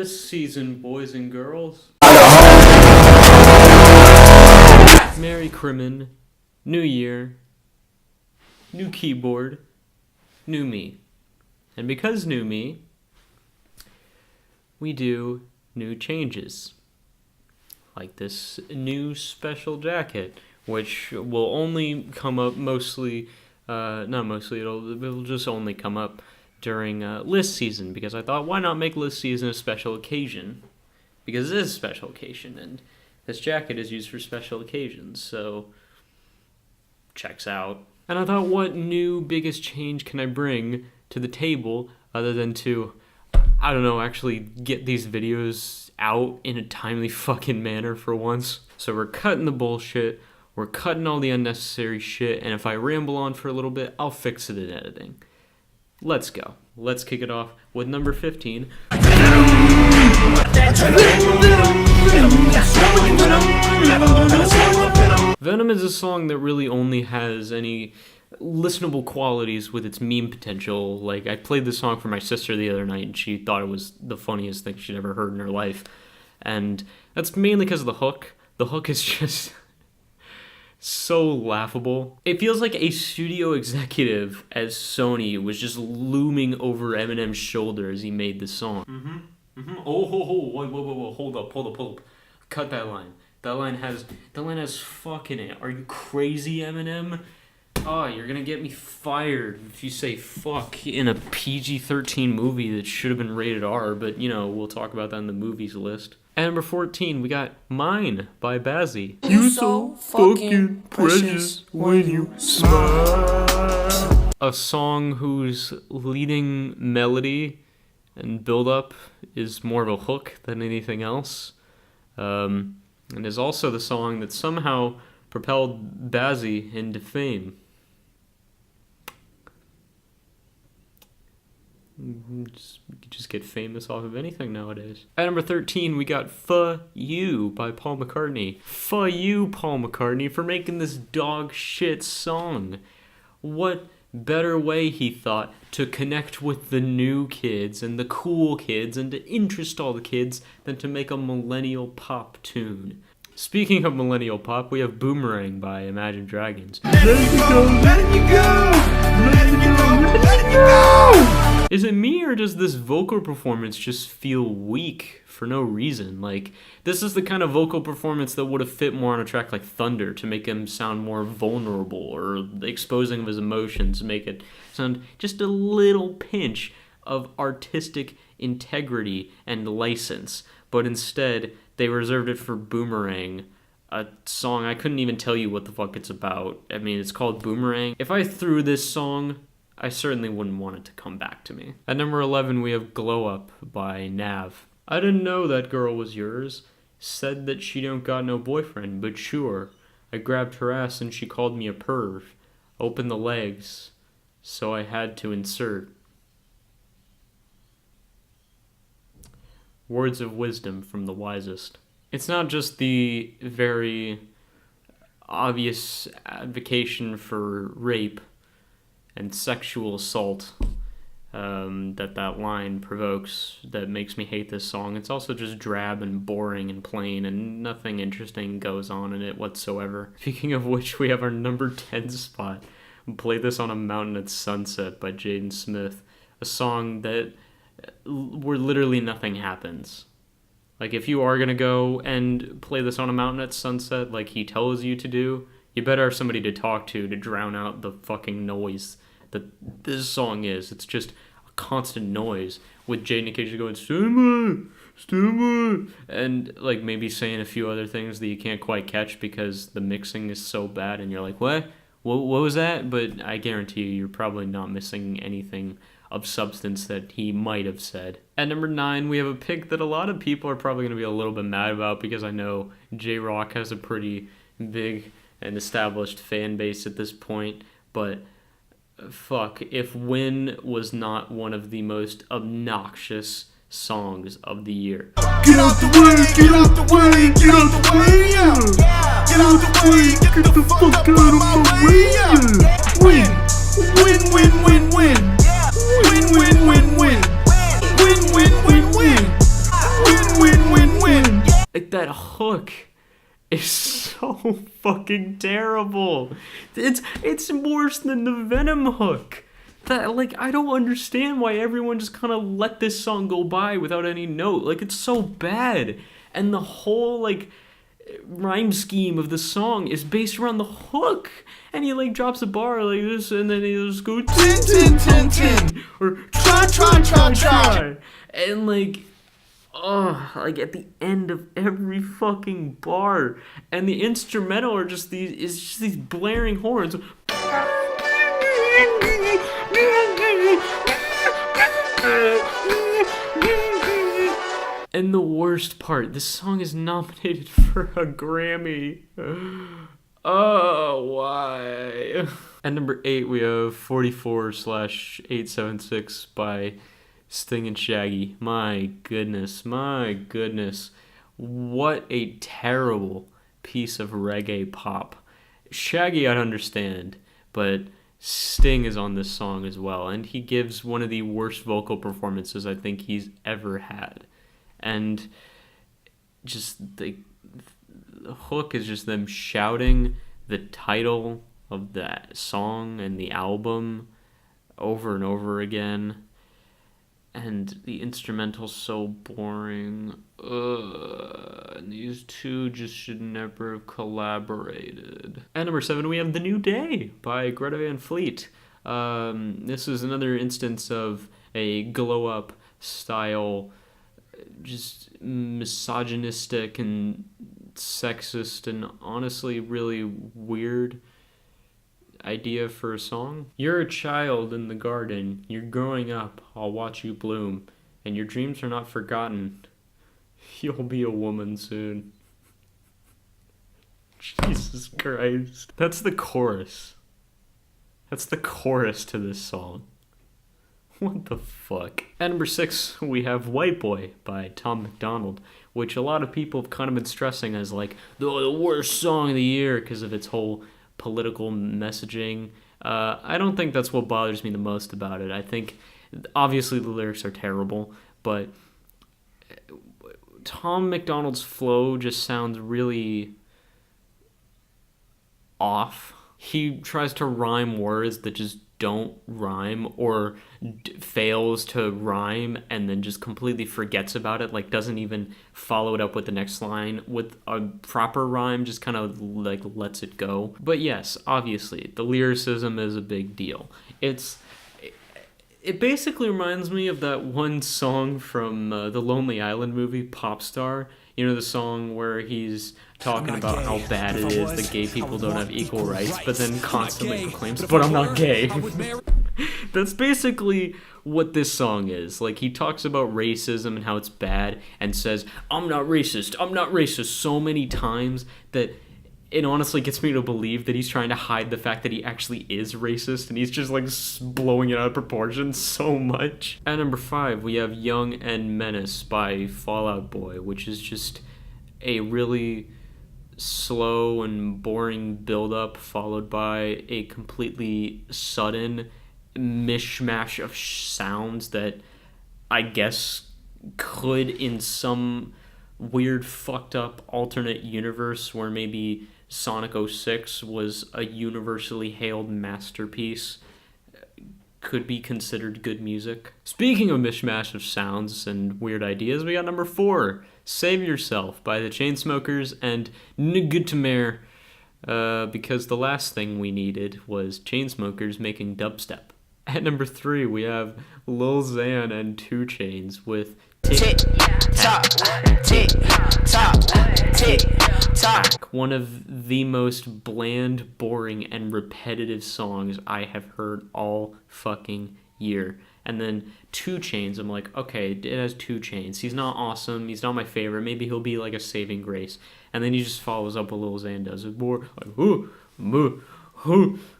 list season, boys and girls. Merry Crimin, New Year, new keyboard, new me. And because new me, we do new changes. Like this new special jacket, which will only come up mostly, not mostly, it'll just only come up during list season, because I thought, why not make list season a special occasion? Because it is a special occasion, and this jacket is used for special occasions, so checks out. And I thought, what new biggest change can I bring to the table other than to, I don't know, actually get these videos out in a timely fucking manner for once? So we're cutting the bullshit, we're cutting all the unnecessary shit, and if I ramble on for a little bit, I'll fix it in editing. Let's go. Let's kick it off with number 15. Venom is a song that really only has any listenable qualities with its meme potential. Like, I played this song for my sister the other night, and she thought it was the funniest thing she'd ever heard in her life. And that's mainly because of the hook. The hook is just so laughable. It feels like a studio executive as Sony was just looming over Eminem's shoulder as he made the song. Oh, whoa, hold up. Cut that line. That line has fuck in it. Are you crazy, Eminem? Oh, you're gonna get me fired if you say fuck in a PG-13 movie that should have been rated R, but you know, we'll talk about that in the movies list. And number 14, we got Mine by Bazzy. You so fucking precious when you smile. A song whose leading melody and build-up is more of a hook than anything else. And is also the song that somehow propelled Bazzy into fame. You just get famous off of anything nowadays. At number 13, we got Fuh You by Paul McCartney. Fuh you, Paul McCartney, for making this dog shit song. What better way, he thought, to connect with the new kids and the cool kids and to interest all the kids than to make a millennial pop tune. Speaking of millennial pop, we have Boomerang by Imagine Dragons. Let it go, let it go, let it go, let it go. Is it me, or does this vocal performance just feel weak for no reason? Like, this is the kind of vocal performance that would have fit more on a track like Thunder to make him sound more vulnerable, or exposing of his emotions, make it sound just a little pinch of artistic integrity and license. But instead, they reserved it for Boomerang, a song I couldn't even tell you what the fuck it's about. I mean, it's called Boomerang. If I threw this song, I certainly wouldn't want it to come back to me. At number 11, we have Glow Up by NAV. I didn't know that girl was yours. Said that she don't got no boyfriend, but sure. I grabbed her ass and she called me a perv. Opened the legs, so I had to insert. Words of wisdom from the wisest. It's not just the very obvious advocation for rape and sexual assault that line provokes that makes me hate this song. It's also just drab and boring and plain, and nothing interesting goes on in it whatsoever. Speaking of which, we have our number 10 spot. Play This on a Mountain at Sunset by Jaden Smith. A song that where literally nothing happens. Like, if you are gonna go and play this on a mountain at sunset like he tells you to do, you better have somebody to talk to drown out the fucking noise that this song is. It's just a constant noise with Jaden occasionally going, Stumma, and like maybe saying a few other things that you can't quite catch because the mixing is so bad and you're like, what was that? But I guarantee you're probably not missing anything of substance that he might have said. At number 9, we have a pick that a lot of people are probably going to be a little bit mad about, because I know J-Rock has a pretty big and established fan base at this point, but fuck, if Win was not one of the most obnoxious songs of the year. Get out the way, get out the way, get out the way, yeah. Get out the way, get the fuck out of my way, yeah. Win, win, win, win, win. Win, win, win, win. Win, win, win, win. that hook is so fucking terrible. It's worse than the Venom hook. That, like, I don't understand why everyone just kind of let this song go by without any note. Like, it's so bad. And the whole, like, rhyme scheme of the song is based around the hook. And he, like, drops a bar like this, and then he just goes, tin, tin, tin, tin. Or, try, try, try, try. And, like, like at the end of every fucking bar. And the instrumental are just these blaring horns. And the worst part, this song is nominated for a Grammy. Oh, why? At number 8, we have 44/876 by Sting and Shaggy. My goodness. What a terrible piece of reggae pop. Shaggy, I'd understand, but Sting is on this song as well, and he gives one of the worst vocal performances I think he's ever had. And just the hook is just them shouting the title of that song and the album over and over again. And the instrumental's so boring. And these two just should never have collaborated. At number 7, we have The New Day by Greta Van Fleet. This is another instance of a glow up style, just misogynistic and sexist and honestly really weird idea for a song. You're a child in the garden, you're growing up, I'll watch you bloom, and your dreams are not forgotten. You'll be a woman soon. Jesus Christ. That's the chorus. That's the chorus to this song. What the fuck? At number 6, we have White Boy by Tom MacDonald, which a lot of people have kind of been stressing as like the worst song of the year because of its whole political messaging. I don't think that's what bothers me the most about it. I think obviously the lyrics are terrible, but Tom MacDonald's flow just sounds really off. He tries to rhyme words that just don't rhyme, or fails to rhyme and then just completely forgets about it, like doesn't even follow it up with the next line with a proper rhyme, just kind of like lets it go. But yes, obviously the lyricism is a big deal. It basically reminds me of that one song from the Lonely Island movie, Pop Star. You know, the song where he's talking about how bad it is that gay people don't have equal rights, but then constantly proclaims, but I'm not gay. That's basically what this song is. Like, he talks about racism and how it's bad and says, I'm not racist so many times that it honestly gets me to believe that he's trying to hide the fact that he actually is racist, and he's just like blowing it out of proportion so much. At number 5, we have Young and Menace by Fall Out Boy, which is just a really slow and boring build-up followed by a completely sudden mishmash of sounds that I guess could, in some weird fucked up alternate universe where maybe Sonic 06 was a universally hailed masterpiece, could be considered good music. Speaking of mishmash of sounds and weird ideas, we got number 4, Save Yourself by the Chainsmokers and Ngutmer, because the last thing we needed was Chainsmokers making dubstep. At number 3, we have Lil Xan and 2 Chainz with Tick Tock, Tick Tock, Tick Tock. One of the most bland, boring, and repetitive songs I have heard all fucking year. And then 2 Chainz, I'm like, okay, it has 2 Chainz. He's not awesome. He's not my favorite. Maybe he'll be like a saving grace. And then he just follows up what Lil Xan does. It's more like,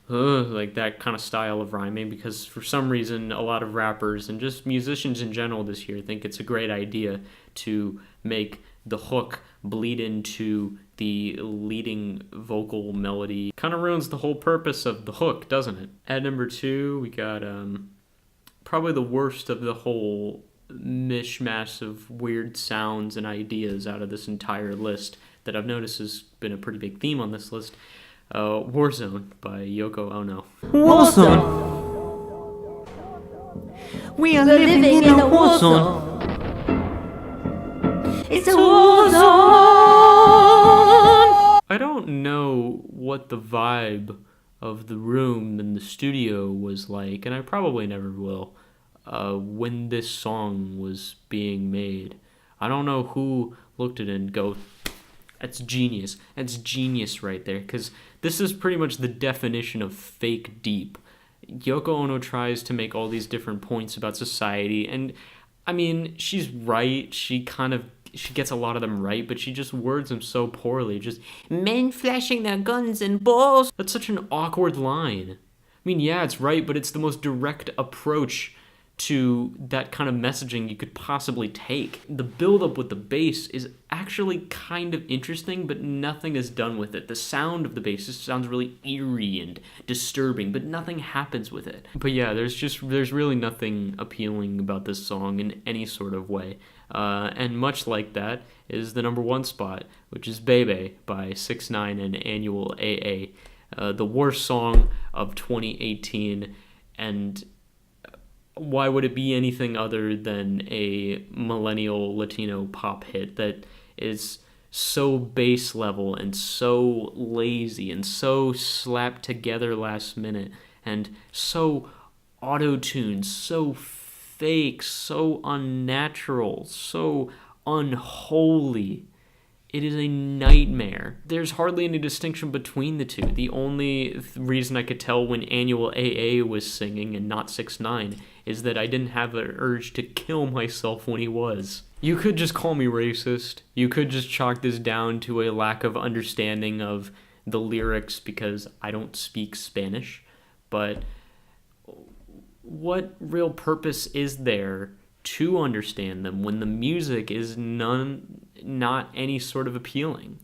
like that kind of style of rhyming, because for some reason a lot of rappers and just musicians in general this year think it's a great idea to make the hook bleed into the leading vocal melody. Kind of ruins the whole purpose of the hook, doesn't it? At number 2, we got probably the worst of the whole mishmash of weird sounds and ideas out of this entire list that I've noticed has been a pretty big theme on this list. Warzone by Yoko Ono. Warzone. We are living in a war zone. It's a war zone. I don't know what the vibe of the room in the studio was like, and I probably never will, when this song was being made. I don't know who looked at it and go, that's genius. That's genius right there, because this is pretty much the definition of fake deep. Yoko Ono tries to make all these different points about society, and I mean, she's right. She gets a lot of them right, but she just words them so poorly. Just men flashing their guns and balls. That's such an awkward line. I mean, yeah, it's right, but it's the most direct approach to that kind of messaging you could possibly take. The build-up with the bass is actually kind of interesting, but nothing is done with it. The sound of the bass just sounds really eerie and disturbing, but nothing happens with it. But yeah, there's really nothing appealing about this song in any sort of way. And much like that is the number 1 spot, which is Bebe by 6ix9ine and Annual AA. The worst song of 2018, and why would it be anything other than a millennial Latino pop hit that is so base level and so lazy and so slapped together last minute and so auto-tuned, so fake, so unnatural, so unholy? It is a nightmare. There's hardly any distinction between the two. The only reason I could tell when Annual AA was singing and not 6ix9ine is that I didn't have an urge to kill myself when he was. You could just call me racist. You could just chalk this down to a lack of understanding of the lyrics because I don't speak Spanish. But what real purpose is there to understand them when the music is not any sort of appealing?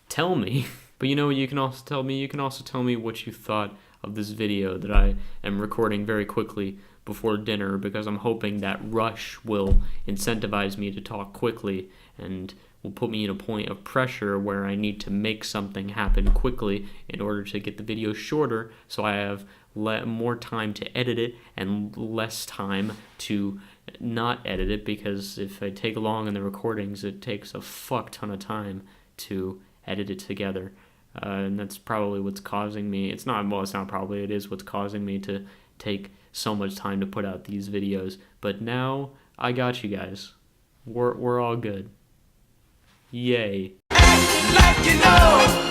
Tell me. But you know what you can also tell me? You can also tell me what you thought of this video that I am recording very quickly before dinner, because I'm hoping that rush will incentivize me to talk quickly and will put me in a point of pressure where I need to make something happen quickly in order to get the video shorter, so I have more time to edit it and less time to not edit it, because if I take long in the recordings, it takes a fuck ton of time to edit it together. And that's probably what's causing me. It's not probably, it is what's causing me to take so much time to put out these videos. But now I got you guys. We're all good. Yay. Acting like you know.